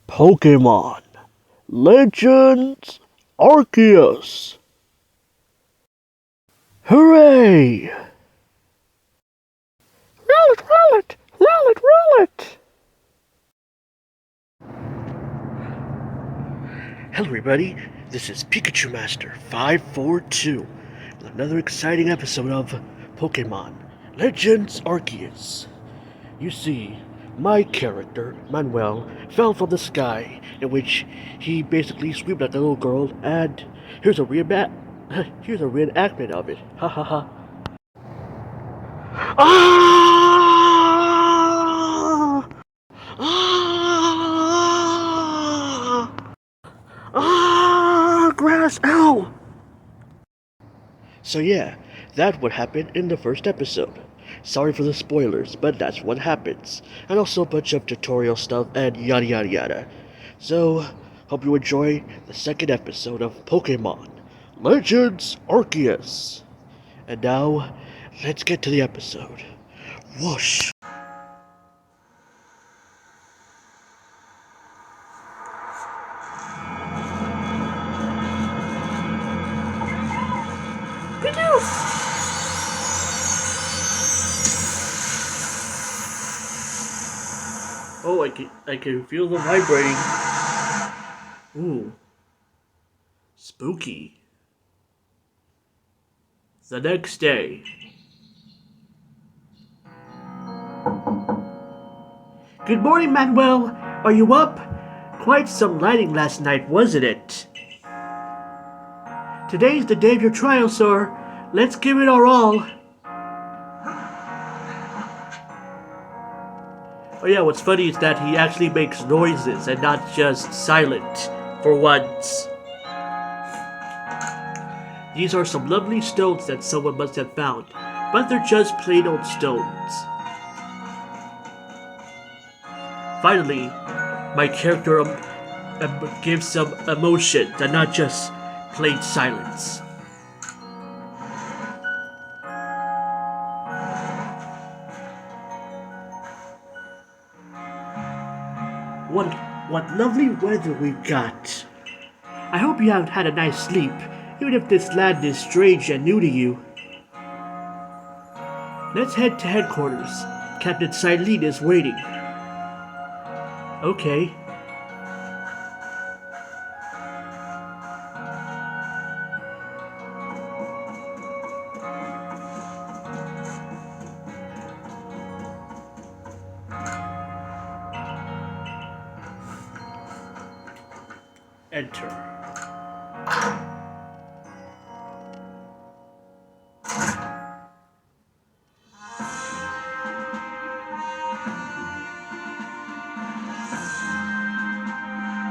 Pokemon Legends Arceus. Hooray! Roll it, roll it, roll it, roll it! Hello everybody, this is Pikachu Master 542 with another exciting episode of Pokemon Legends Arceus. You see, my character, Manuel, fell from the sky, in which he basically screamed like a little girl, and here's a reenactment of it. Ha ha ha. Ah! Ah! Ah! Grass! Ow! So yeah, that would happen in the first episode. Sorry for the spoilers, but that's what happens. And also a bunch of tutorial stuff and yada yada yada. So, hope you enjoy the second episode of Pokemon Legends Arceus. And now, let's get to the episode. Whoosh! Oh, I can feel them vibrating. Ooh. Spooky. The next day. Good morning, Manuel. Are you up? Quite some lighting last night, wasn't it? Today's the day of your trial, sir. Let's give it our all. Oh yeah, what's funny is that he actually makes noises and not just silent, for once. These are some lovely stones that someone must have found, but they're just plain old stones. Finally, my character gives some emotion and not just plain silence. What lovely weather we've got. I hope you have had a nice sleep, even if this land is strange and new to you. Let's head to headquarters. Captain Silene is waiting. Okay. Enter.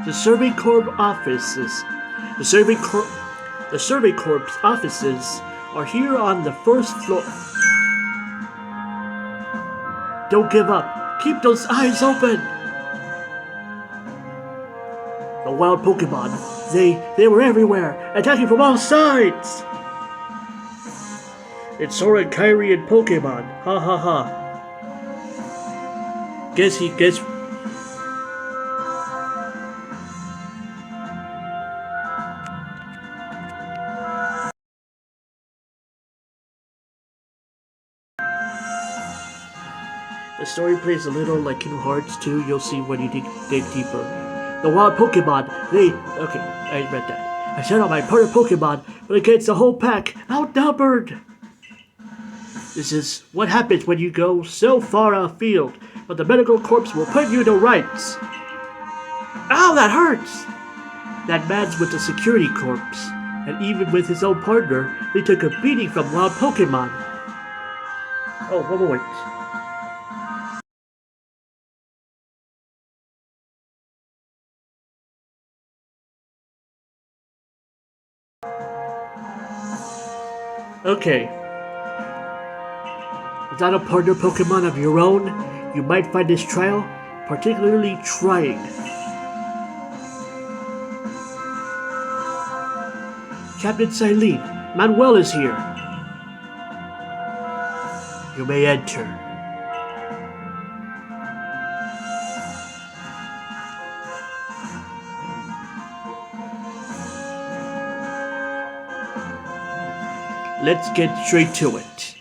The Survey Corps offices. The Survey Corps offices are here on the first floor. Don't give up. Keep those eyes open. The wild Pokemon, they were everywhere, attacking from all sides. It's Sora and Kyrie and Pokemon. Ha ha ha. Guess. The story plays a little like Kingdom Hearts 2, you'll see when you dig deeper. The wild Pokemon, okay, I read that. I sent out my partner Pokemon, but against the whole pack, outnumbered! This is what happens when you go so far afield, but the medical corps will put you to rights. Ow, that hurts! That man's with the security corps, and even with his own partner, they took a beating from wild Pokemon. Oh, one moment. Okay. Without a partner Pokemon of your own, you might find this trial particularly trying. Captain Silene, Manuel is here. You may enter. let's get straight to it.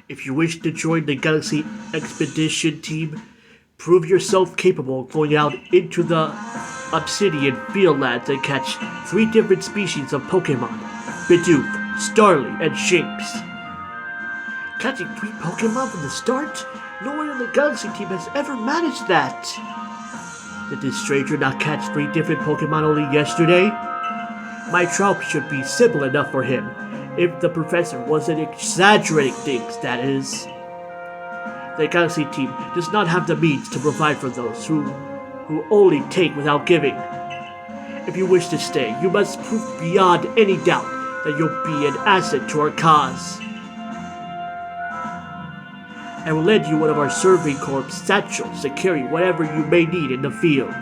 If you wish to join the Galaxy Expedition team, prove yourself capable of going out into the Obsidian Fieldlands and catch 3 different species of Pokemon: Bidoof, Starly, and Shapes. Catching 3 Pokemon from the start? No one in the Galaxy team has ever managed that. Did this stranger not catch 3 different Pokemon only yesterday? My trial should be simple enough for him, if the professor wasn't exaggerating things, that is. The Galaxy team does not have the means to provide for those who only take without giving. If you wish to stay, you must prove beyond any doubt that you'll be an asset to our cause. I will lend you one of our Survey Corps satchels to carry whatever you may need in the field.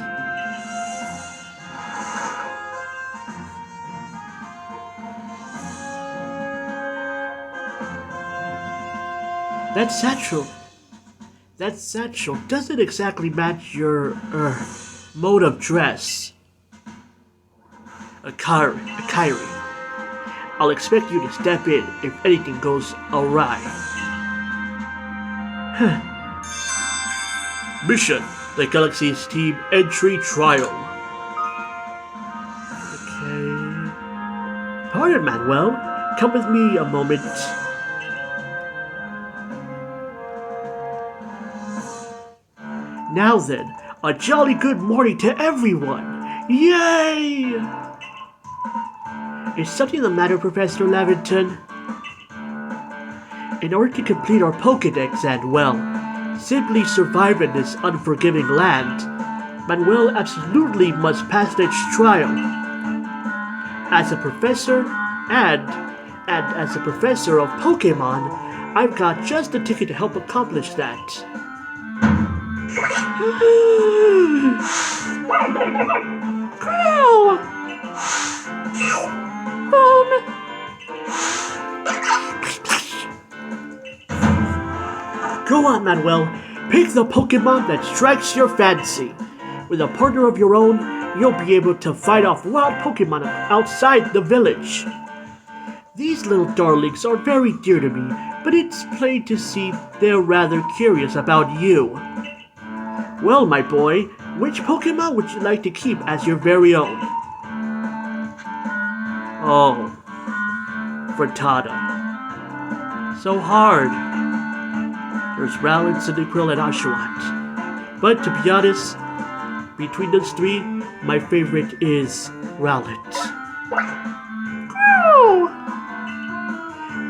That satchel doesn't exactly match your, mode of dress. A Kyrie. I'll expect you to step in if anything goes awry. Mission: the Galaxy's team entry trial. Okay. Pardon, Manuel. Come with me a moment. Now then, a jolly good morning to everyone! Yay! Is something the matter, Professor Lavington? In order to complete our Pokédex and, well, simply survive in this unforgiving land, Manuel absolutely must pass this trial. As a professor, and as a professor of Pokémon, I've got just the ticket to help accomplish that. Crow! Boom! Go on, Manuel. Pick the Pokemon that strikes your fancy. With a partner of your own, you'll be able to fight off wild Pokemon outside the village. These little darlings are very dear to me, but it's plain to see they're rather curious about you. Well, my boy, which Pokemon would you like to keep as your very own? Oh, Frittata. So hard. There's Rowlet, Cyndaquil, and Oshawott. But to be honest, between those 3, my favorite is Rowlet. Crow!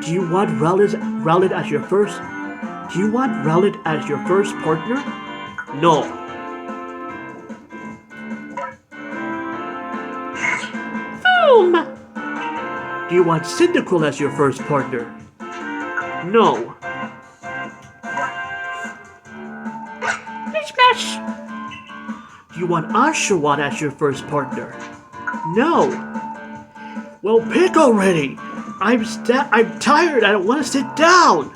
Do you want Rowlet as your first? Do you want Rowlet as your first partner? No. Boom! Do you want Cyndaquil as your first partner? No. Splash! Do you want Oshawott as your first partner? No. Well, pick already. I'm tired. I don't want to sit down.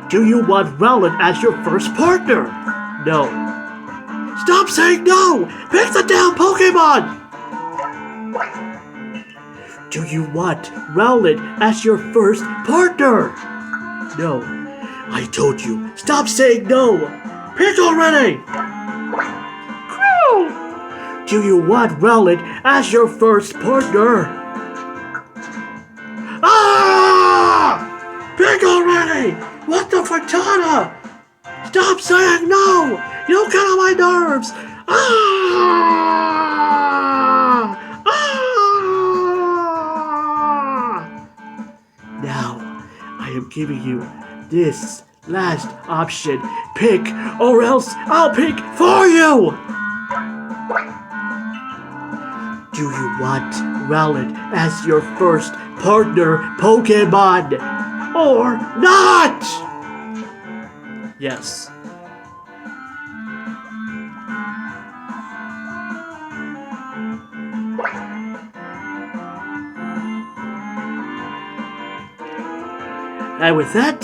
Do you want Rowlet as your first partner? No. Stop saying no! Pick the damn Pokemon! Do you want Rowlet as your first partner? No. I told you, stop saying no! Pick already! Crow! Do you want Rowlet as your first partner? Ah! Pick already! What the Frittata? Stop saying no! You get on my nerves! Now, I am giving you this last option. Pick, or else I'll pick for you! Do you want Rowlet as your first partner Pokemon? Or not? Yes. And with that,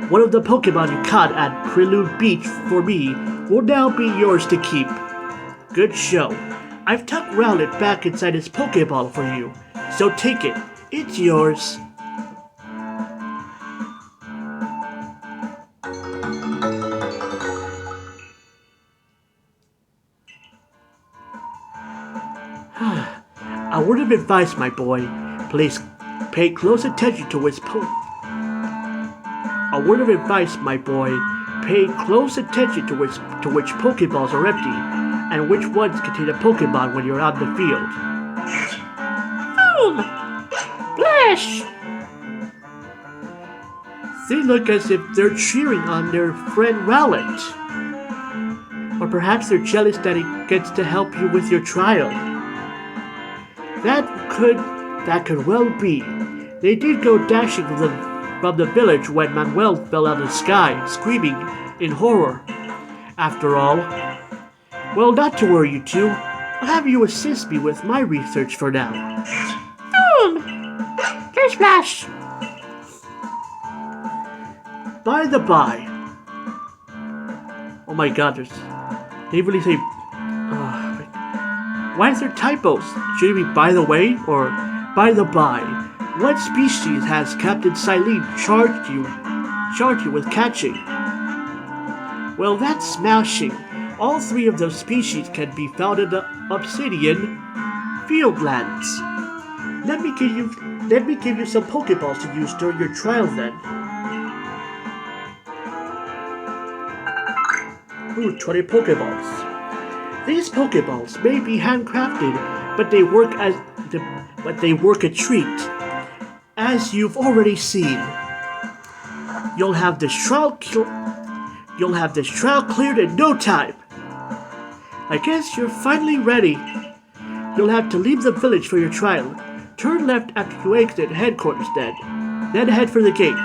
one of the Pokemon you caught at Prelude Beach for me will now be yours to keep. Good show. I've tucked Rowlet back inside his Pokeball for you, so take it. It's yours. A word of advice, my boy. Please pay close attention to which A word of advice, my boy. Pay close attention to which Pokeballs are empty, and which ones contain a Pokemon when you're out in the field. Boom! Flash! They look as if they're cheering on their friend Rowlet. Or perhaps they're jealous that he gets to help you with your trial. That could well be. They did go dashing from the village when Manuel fell out of the sky, screaming in horror. After all, well, not to worry, you two. I'll have you assist me with my research for now. Boom! Flash Splash! By the by. Oh my god, they really say... why is there typos? Should it be by the way or by the by? What species has Captain Silene charged you with catching? Well, that's smashing. All three of those species can be found in the Obsidian Fieldlands. Let me give you some Pokeballs to use during your trial then. Ooh, 20 Pokeballs. These Pokeballs may be handcrafted, but they work a treat. As you've already seen, you'll have this trial cleared in no time. I guess you're finally ready. You'll have to leave the village for your trial. Turn left after you exit headquarters then head for the gate.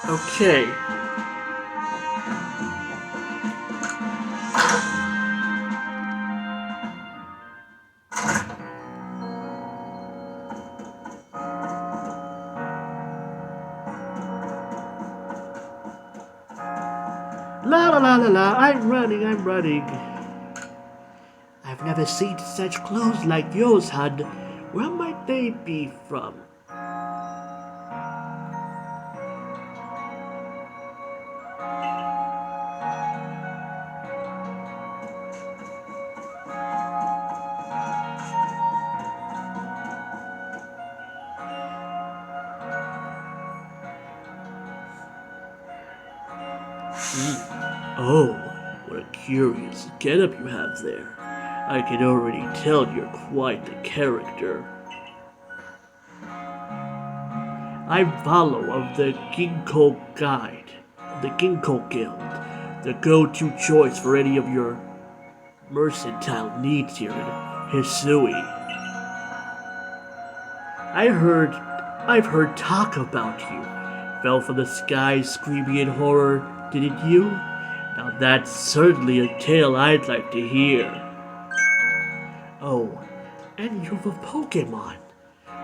Okay. La la la la la, I'm running. I've never seen such clothes like yours, hon. Where might they be from? Oh, what a curious getup you have there. I can already tell you're quite the character. I'm Valo of the Ginkgo Guide, the Ginkgo Guild, the go-to choice for any of your mercantile needs here in Hisui. I've heard talk about you. Fell from the sky screaming in horror, didn't you? Now that's certainly a tale I'd like to hear. Oh, and you have a Pokemon.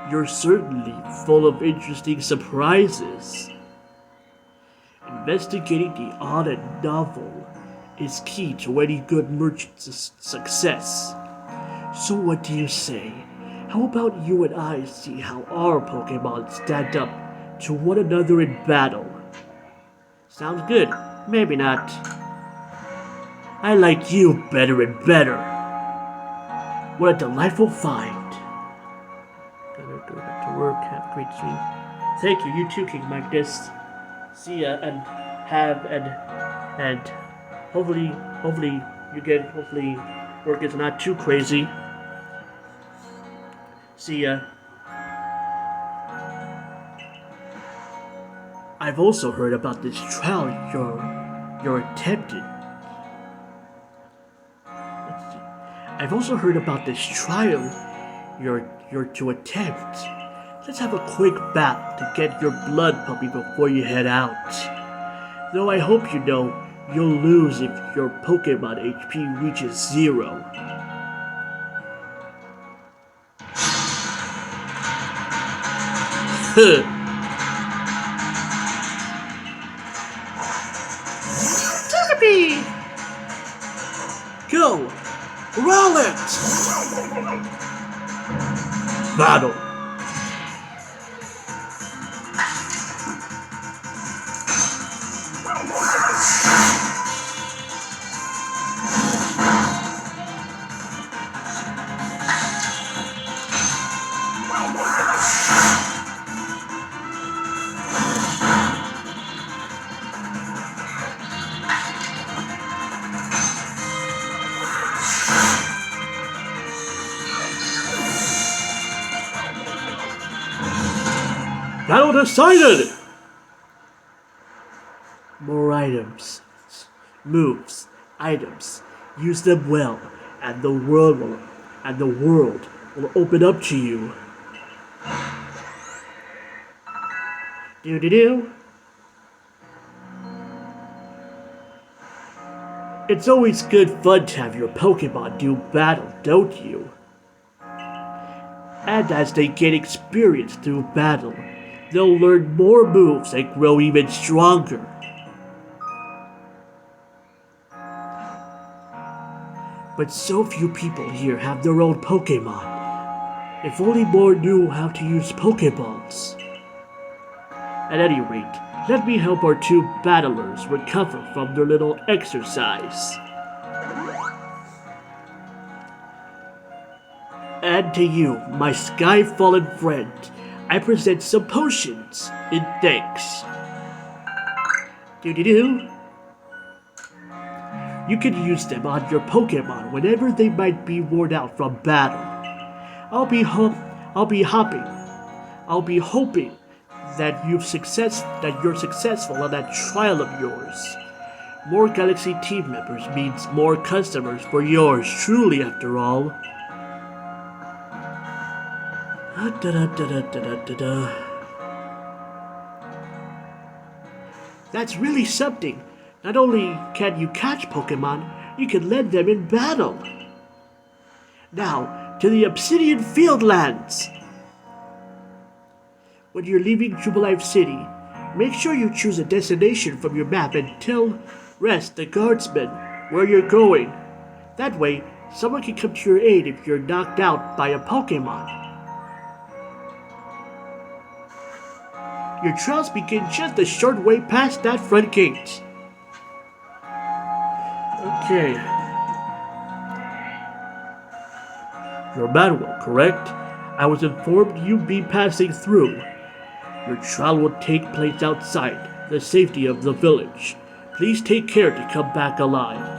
You're certainly full of interesting surprises. Investigating the odd and novel is key to any good merchant's success. So what do you say? How about you and I see how our Pokemon stand up to one another in battle? Sounds good. Maybe not. I like you better and better. What a delightful find. Gotta go back to work. Have a great stream. Thank you. You too, King Magnus. See ya, and hopefully work is not too crazy. See ya. I've also heard about this trial you're attempting. I've also heard about this trial you're to attempt. Let's have a quick battle to get your blood pumping before you head out. Though I hope you know you'll lose if your Pokemon HP reaches 0. Roll it! Battle. Battle decided! More items, moves, items. Use them well, and the world will open up to you. Do. It's always good fun to have your Pokemon do battle, don't you? And as they gain experience through battle, they'll learn more moves and grow even stronger. But so few people here have their own Pokemon. If only more knew how to use Pokeballs. At any rate, let me help our two battlers recover from their little exercise. And to you, my sky-fallen friend, I present some potions in thanks. Do. You can use them on your Pokemon whenever they might be worn out from battle. I'll be hoping that you're successful on that trial of yours. More Galaxy team members means more customers for yours truly, after all. That's really something. Not only can you catch Pokemon, you can lead them in battle. Now, to the Obsidian Fieldlands. When you're leaving Jubilife City, make sure you choose a destination from your map and tell Rest, the guardsman, where you're going. That way, someone can come to your aid if you're knocked out by a Pokemon. Your trials begin just a short way past that front gate. Okay. You're Manuel, correct? I was informed you'd be passing through. Your trial will take place outside the safety of the village. Please take care to come back alive.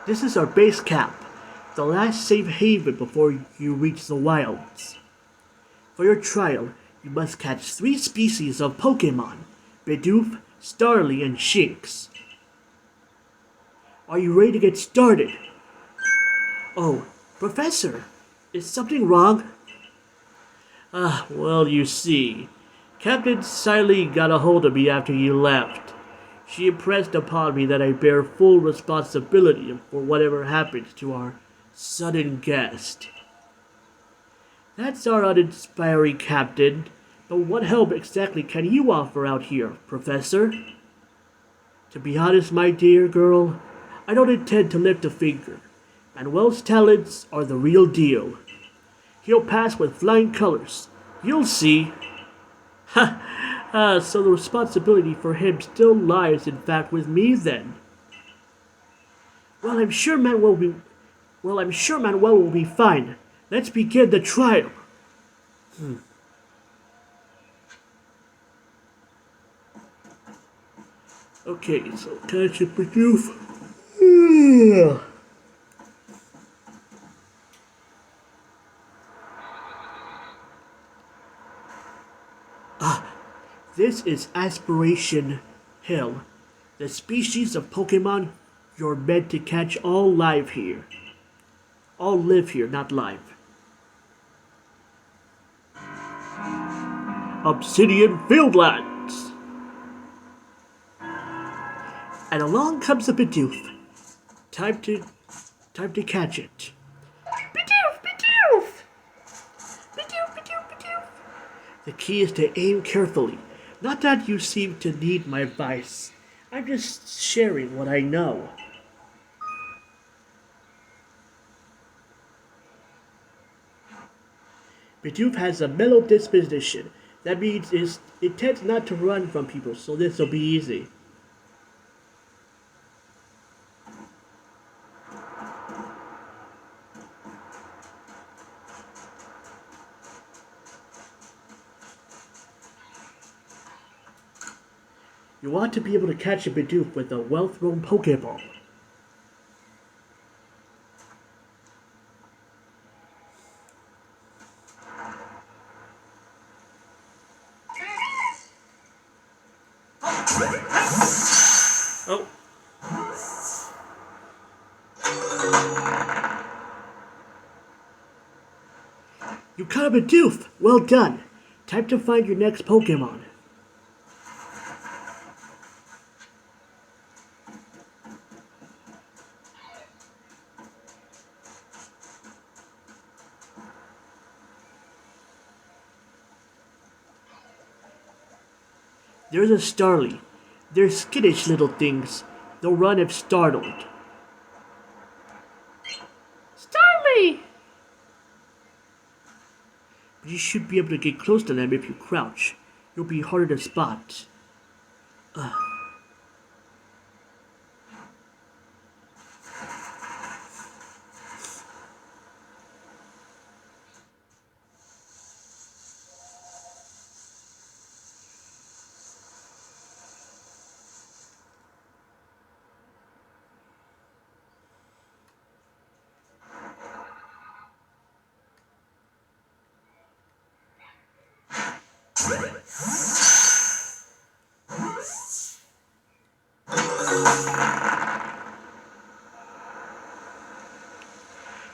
This is our base camp, the last safe haven before you reach the wilds. For your trial, you must catch 3 species of Pokemon: Bidoof, Starly, and Shinx. Are you ready to get started? Oh, Professor, is something wrong? Well, you see, Captain Siley got a hold of me after you left. She impressed upon me that I bear full responsibility for whatever happens to our sudden guest. That's our uninspiring captain, but what help exactly can you offer out here, Professor? To be honest, my dear girl, I don't intend to lift a finger. Manuel's talents are the real deal. He'll pass with flying colors. You'll see. So the responsibility for him still lies, in fact, with me then. Well, I'm sure Manuel will be fine. Let's begin the trial. Okay, so catch it, Bidoof. This is Aspiration Hill. The species of Pokemon you're meant to catch all live here. All live here, not live. Obsidian Fieldlands. And along comes a Bidoof. Time to catch it. Bidoof, Bidoof! Bidoof, Bidoof, Bidoof! The key is to aim carefully. Not that you seem to need my advice. I'm just sharing what I know. Bidoof has a mellow disposition. That means it tends not to run from people, so this will be easy. You want to be able to catch a Bidoof with a well-thrown Pokeball. Oh. You caught a Bidoof! Well done! Time to find your next Pokemon. There's a Starly. They're skittish little things. They'll run if startled. Starly! But you should be able to get close to them if you crouch. You'll be harder to spot.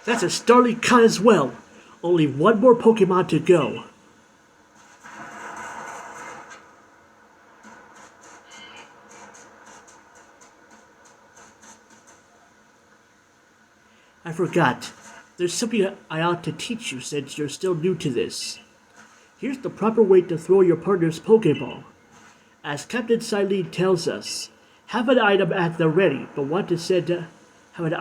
That's a Starly caught as well. Only one more Pokemon to go. I forgot. There's something I ought to teach you since you're still new to this. Here's the proper way to throw your partner's Pokeball. As Captain Silene tells us, have an item at the ready, but want to send have an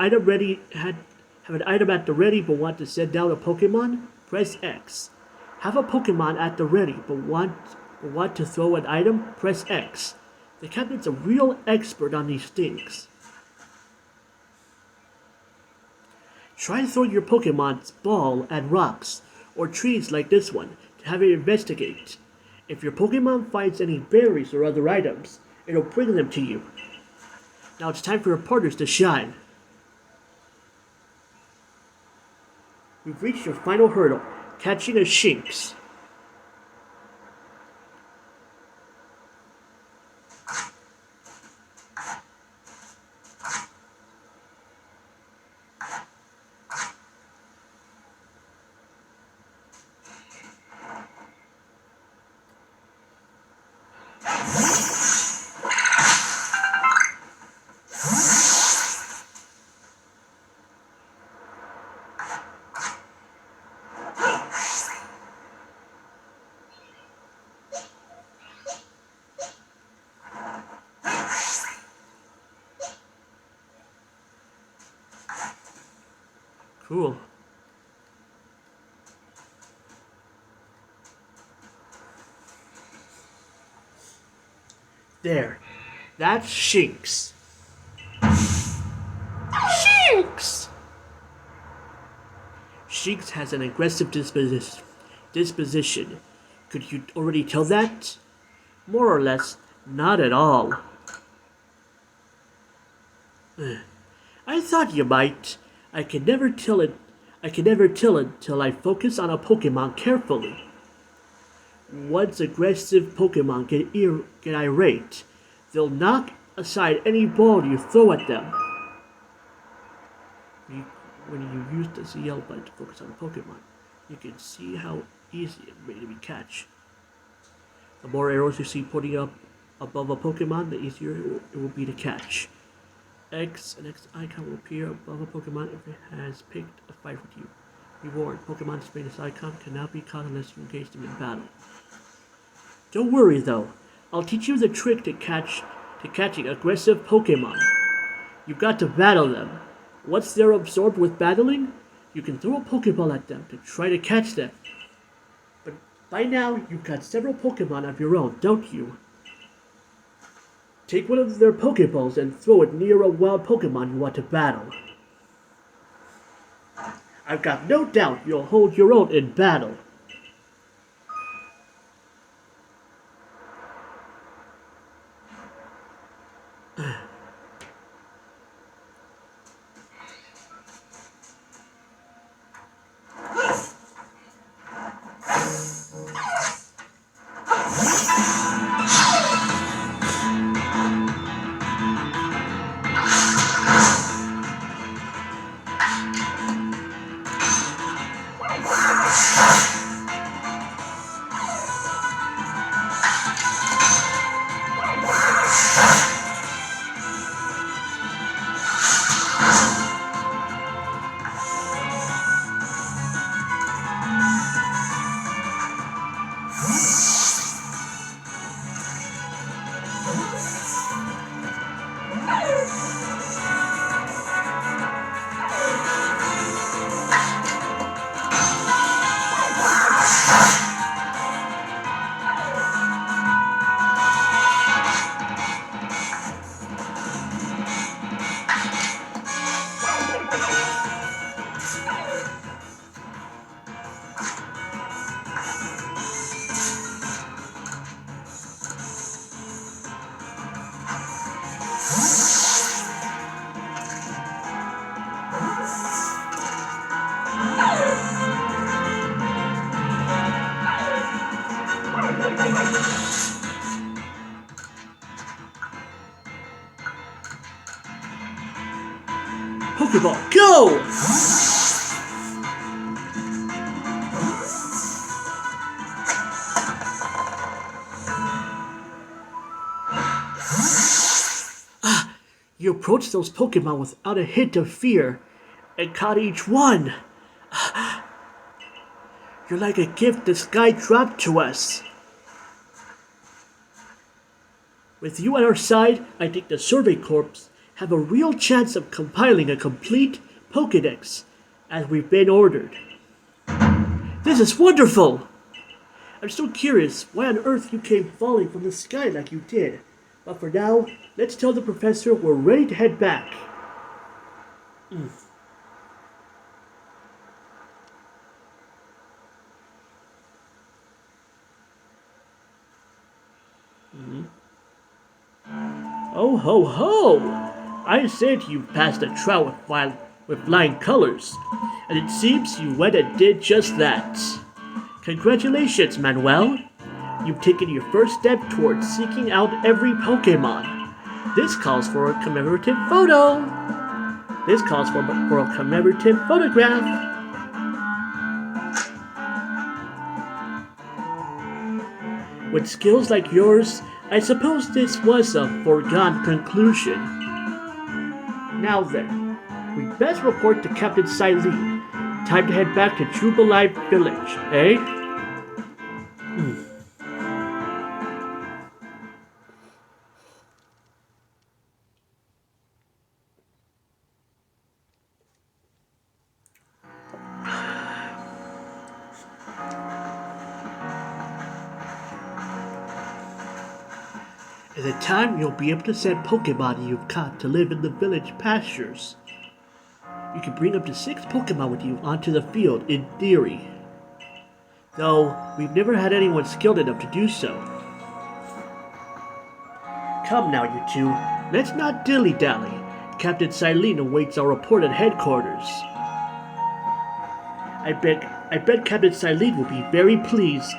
item at the ready but want to send down a Pokemon? Press X. Have a Pokemon at the ready but want to throw an item? Press X. The captain's a real expert on these things. Try throwing your Pokemon's ball at rocks or trees like this one to have it investigate. If your Pokemon finds any berries or other items, it'll bring them to you. Now it's time for your partners to shine. We've reached your final hurdle, catching a Shinx. Cool. There. That's Shinx. Shinx! Shinx has an aggressive disposition. Could you already tell that? More or less, not at all. I thought you might. I can never tell until I focus on a Pokemon carefully. Once aggressive Pokemon get irate, they'll knock aside any ball you throw at them. When you use the ZL button to focus on a Pokemon, you can see how easy it may be catch. The more arrows you see pointing up above a Pokemon, the easier it will be to catch. An X icon will appear above a Pokemon if it has picked a fight with you. Reward: Pokemon displaying this icon cannot be caught unless you engage them in battle. Don't worry though, I'll teach you the trick to catching aggressive Pokemon. You've got to battle them. Once they're absorbed with battling, you can throw a Pokeball at them to try to catch them. But by now, you've got several Pokemon of your own, don't you? Take one of their Pokeballs and throw it near a wild Pokemon you want to battle. I've got no doubt you'll hold your own in battle. Pokeball, go! You approached those Pokemon without a hint of fear and caught each one. You're like a gift the sky dropped to us. With you at our side, I think the Survey Corps have a real chance of compiling a complete Pokédex, as we've been ordered. This is wonderful! I'm still curious why on earth you came falling from the sky like you did. But for now, let's tell the professor we're ready to head back. Oh ho ho! I said you passed a trial with flying colors, and it seems you went and did just that. Congratulations, Manuel! You've taken your first step towards seeking out every Pokemon. This calls for a commemorative photo. This calls for a commemorative photograph. With skills like yours, I suppose this was a foregone conclusion. Now then, we'd best report to Captain Silene. Time to head back to Jubilife Village, eh? In time, you'll be able to send Pokemon you've caught to live in the village pastures. You can bring up to 6 Pokemon with you onto the field, in theory. Though, we've never had anyone skilled enough to do so. Come now, you two. Let's not dilly-dally. Captain Silene awaits our report at headquarters. I bet Captain Silene will be very pleased.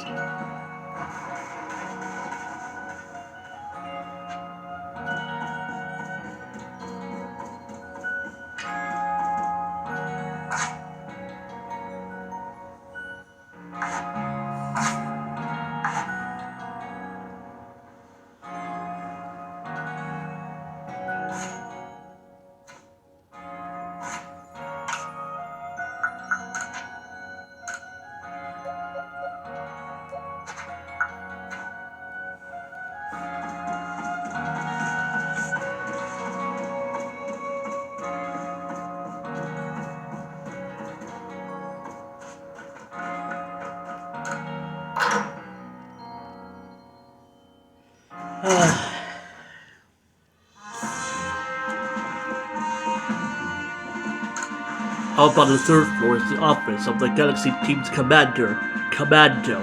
Up on the third floor is the office of the Galaxy Team's commander, Commando.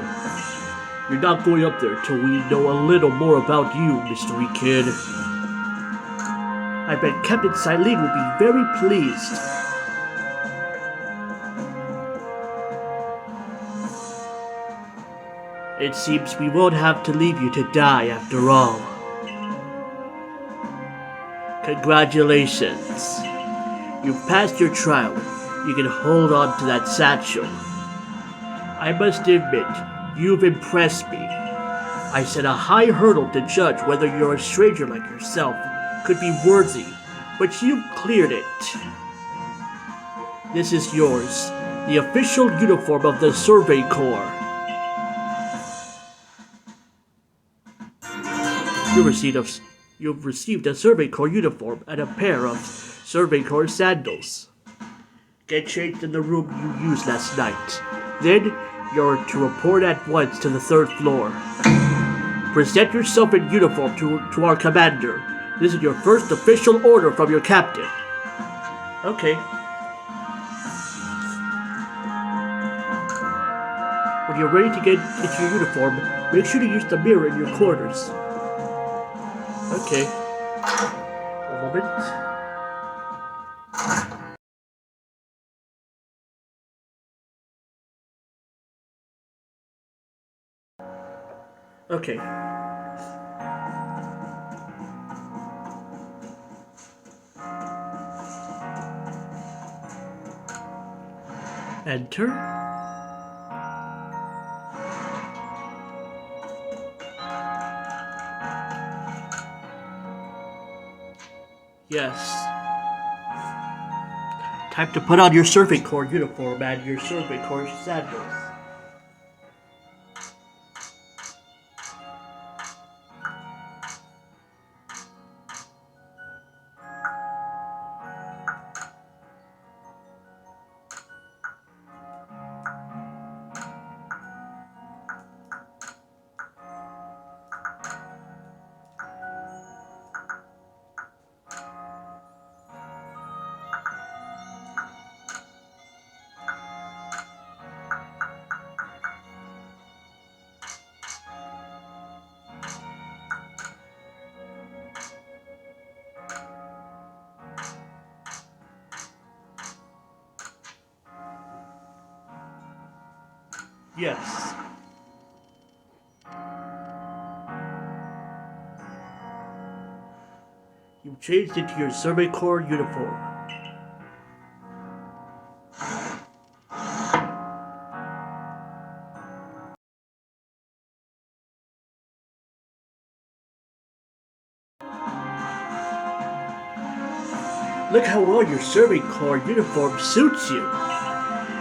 You're not going up there till we know a little more about you, Mystery Kid. I bet Captain Silene will be very pleased. It seems we won't have to leave you to die after all. Congratulations. You've passed your trial. You can hold on to that satchel. I must admit, you've impressed me. I set a high hurdle to judge whether you're a stranger like yourself could be worthy, but you've cleared it. This is yours, the official uniform of the Survey Corps. You've received a Survey Corps uniform and a pair of Survey Corps sandals. Get changed in the room you used last night. Then, you're to report at once to the third floor. Present yourself in uniform to our commander. This is your first official order from your captain. Okay. When you're ready to get into your uniform, make sure to use the mirror in your quarters. Okay. A moment. Okay. Enter. Yes. Time to put on your Survey Corps uniform and your Survey Corps sandals. Yes. You've changed into your Survey Corps uniform. Look how well your Survey Corps uniform suits you.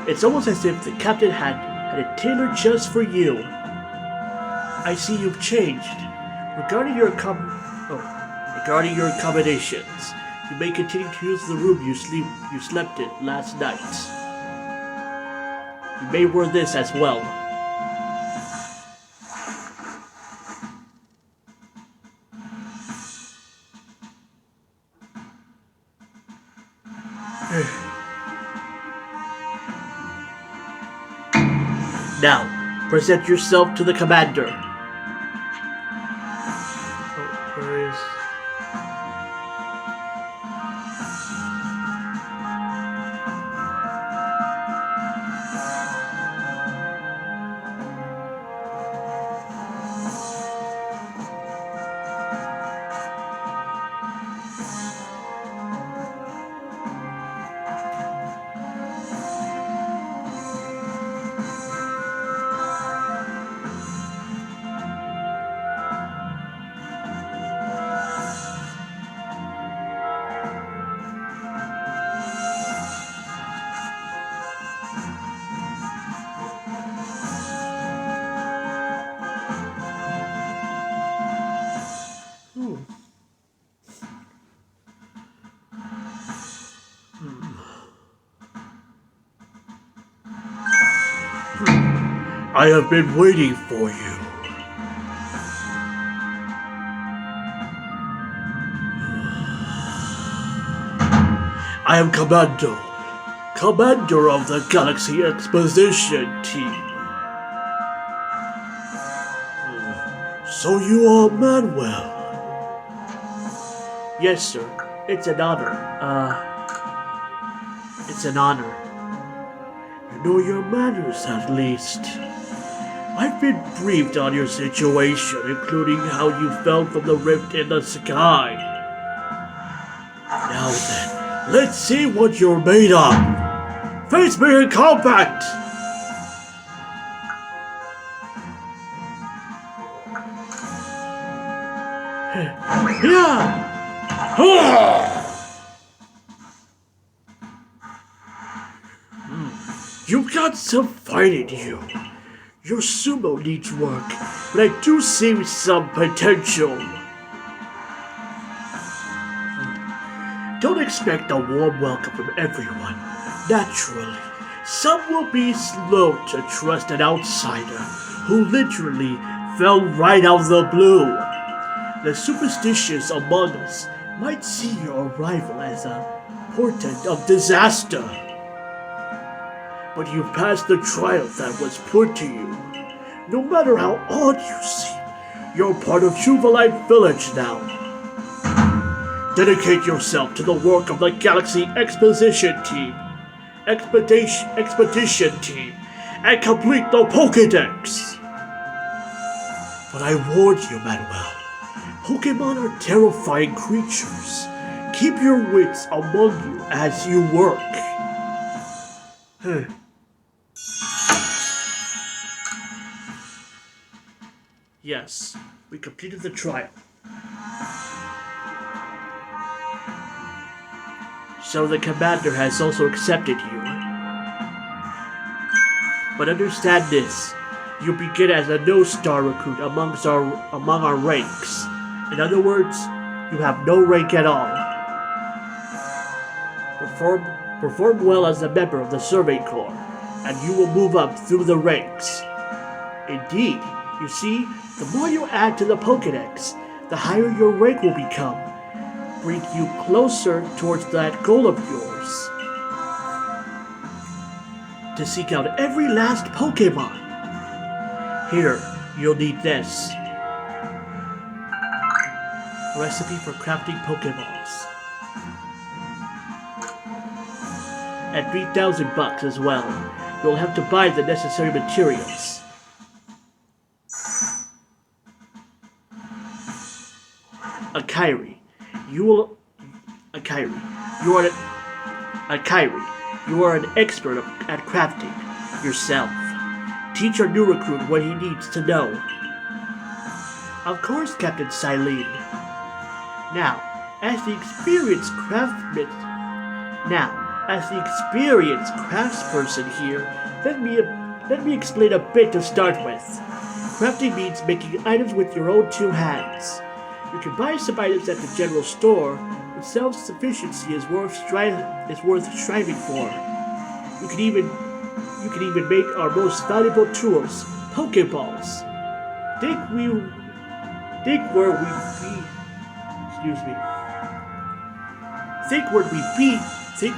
It's almost as if the captain had it tailored just for you. I see you've changed. Regarding your accommodations, you may continue to use the room you slept in last night. You may wear this as well. Now, present yourself to the commander. Where is... I have been waiting for you. I am Commander of the Galaxy Exposition Team. So you are Manuel? Yes, sir. It's an honor. It's an honor. You know your manners, at least. I've been briefed on your situation, including how you fell from the rift in the sky. Now then, let's see what you're made of. Face me in combat! Yeah! You got some fight in you. Your sumo needs work, but I do see some potential. Don't expect a warm welcome from everyone. Naturally, some will be slow to trust an outsider who literally fell right out of the blue. The superstitious among us might see your arrival as a portent of disaster. But you've passed the trial that was put to you. No matter how odd you seem, you're part of Jubilite Village now. Dedicate yourself to the work of the Galaxy Expedition Team, and complete the Pokédex. But I warned you, Manuel. Pokémon are terrifying creatures. Keep your wits among you as you work. Yes, we completed the trial. So the commander has also accepted you. But understand this, you begin as a no-star recruit among our ranks. In other words, you have no rank at all. Perform well as a member of the Survey Corps, and you will move up through the ranks. Indeed, you see, the more you add to the Pokédex, the higher your rank will become, bring you closer towards that goal of yours. To seek out every last Pokémon. Here, you'll need this. A recipe for crafting Pokéballs. At $3,000 as well. You'll have to buy the necessary materials. Akairi, you are an expert at crafting yourself. Teach our new recruit what he needs to know. Of course, Captain Silene. Now, as the experienced craftsperson here, let me explain a bit to start with. Crafting means making items with your own two hands. You can buy some items at the general store, but self-sufficiency is worth striving for. You can even make our most valuable tools, Pokeballs. Think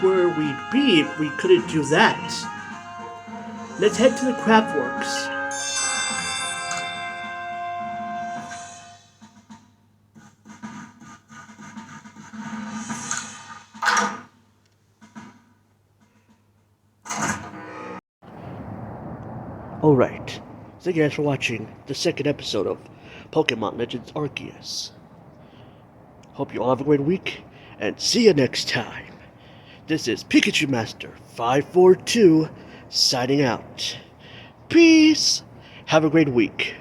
where we'd be if we couldn't do that. Let's head to the Craftworks. Alright, thank you guys for watching the second episode of Pokemon Legends Arceus. Hope you all have a great week, and see you next time. This is Pikachu Master 542 signing out. Peace! Have a great week.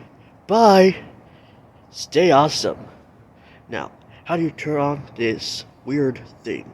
Bye! Stay awesome. Now, how do you turn on this weird thing?